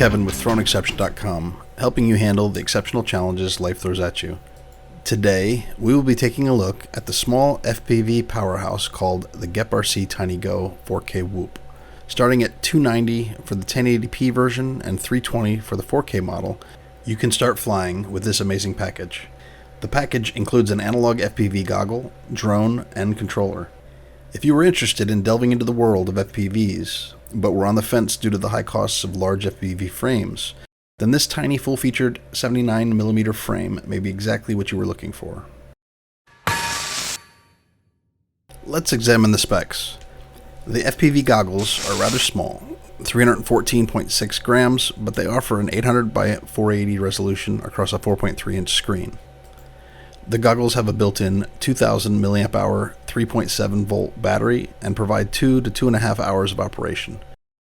Kevin with ThrownException.com, helping you handle the exceptional challenges life throws at you. Today, we will be taking a look at the small FPV powerhouse called the GEPRC TinyGo 4K Whoop. Starting at $290 for the 1080p version and $320 for the 4K model, you can start flying with this amazing package. The package includes an analog FPV goggle, drone, and controller. If you were interested in delving into the world of FPVs, but were on the fence due to the high costs of large FPV frames, then this tiny full-featured 79mm frame may be exactly what you were looking for. Let's examine the specs. The FPV goggles are rather small, 314.6 grams, but they offer an 800 by 480 resolution across a 4.3-inch screen. The goggles have a built-in 2000 mAh 3.7 volt battery and provide 2 to 2.5 hours of operation.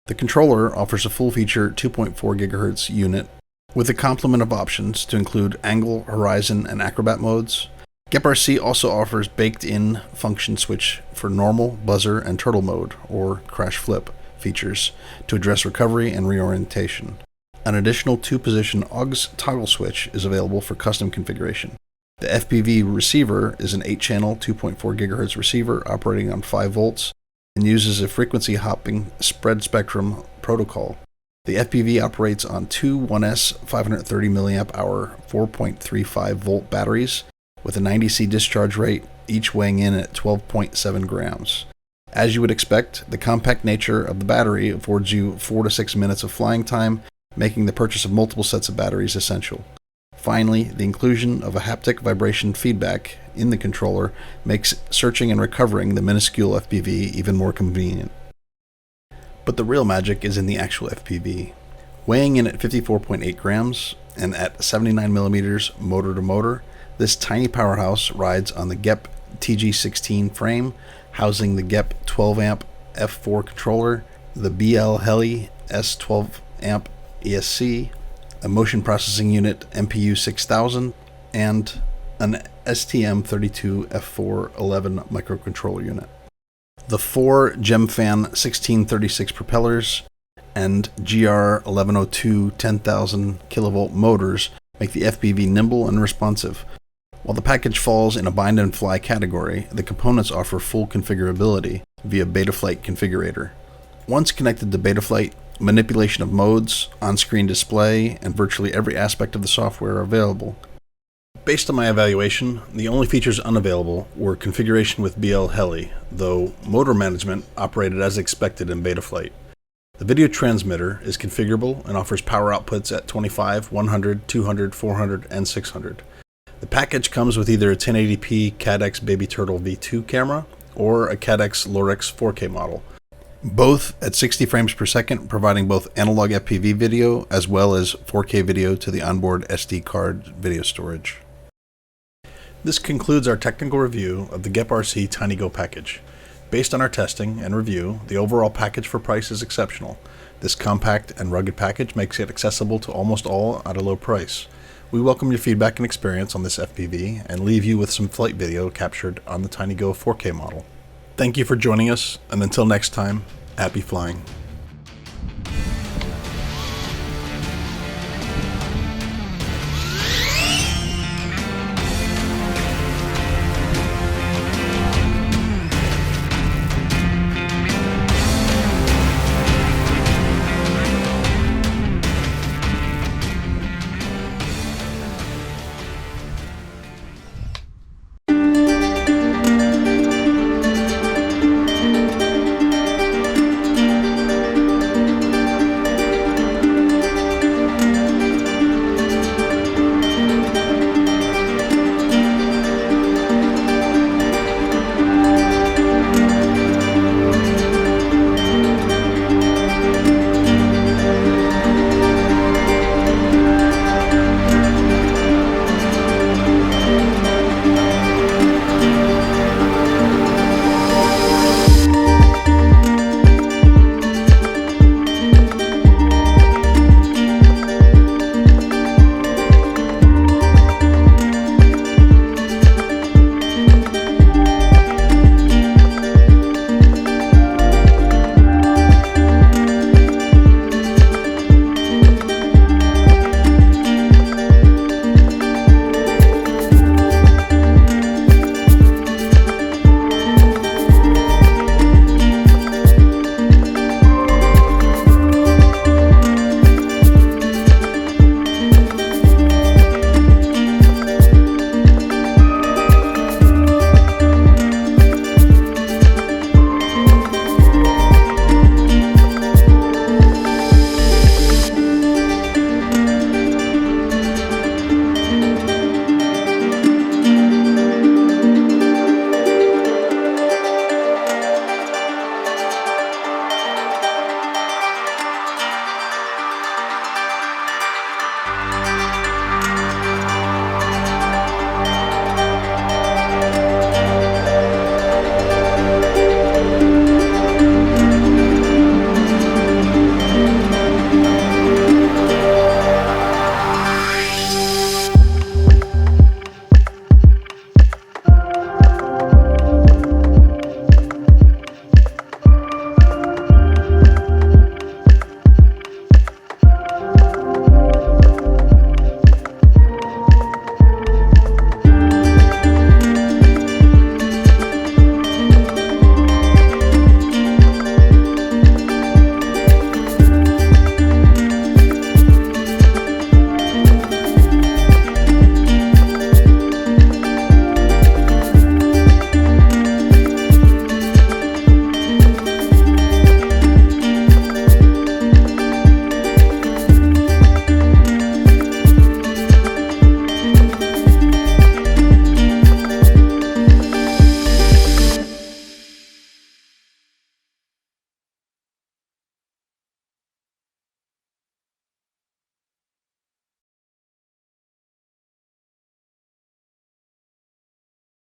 The controller offers a full-feature 2.4 GHz unit with a complement of options to include angle, horizon, and acrobat modes. GEPRC also offers baked-in function switch for normal, buzzer, and turtle mode, or crash flip, features to address recovery and reorientation. An additional 2-position AUX toggle switch is available for custom configuration. The FPV receiver is an 8-channel 2.4 GHz receiver operating on 5 volts and uses a frequency hopping spread spectrum protocol. The FPV operates on two 1S 530 mAh 4.35 volt batteries with a 90C discharge rate, each weighing in at 12.7 grams. As you would expect, the compact nature of the battery affords you 4 to 6 minutes of flying time, making the purchase of multiple sets of batteries essential. Finally, the inclusion of a haptic vibration feedback in the controller makes searching and recovering the minuscule FPV even more convenient. But the real magic is in the actual FPV. Weighing in at 54.8 grams and at 79mm motor to motor, this tiny powerhouse rides on the GEP TG16 frame, housing the GEP 12-amp F4 controller, the BL Heli S12-amp ESC, a motion processing unit MPU 6000, and an STM32 F411 microcontroller unit. The 4 GEMFAN 1636 propellers and GR1102 10,000 kilovolt motors make the FPV nimble and responsive. While the package falls in a bind and fly category, the components offer full configurability via Betaflight configurator. Once connected to Betaflight, manipulation of modes, on-screen display, and virtually every aspect of the software are available. Based on my evaluation, the only features unavailable were configuration with BL Heli, though motor management operated as expected in Betaflight. The video transmitter is configurable and offers power outputs at 25, 100, 200, 400, and 600. The package comes with either a 1080p Cadex Baby Turtle V2 camera or a Cadex Lorex 4K model, both at 60 frames per second, providing both analog FPV video as well as 4K video to the onboard SD card video storage. This concludes our technical review of the GEPRC TinyGo package. Based on our testing and review, the overall package for price is exceptional. This compact and rugged package makes it accessible to almost all at a low price. We welcome your feedback and experience on this FPV and leave you with some flight video captured on the TinyGo 4K model. Thank you for joining us, and until next time, happy flying.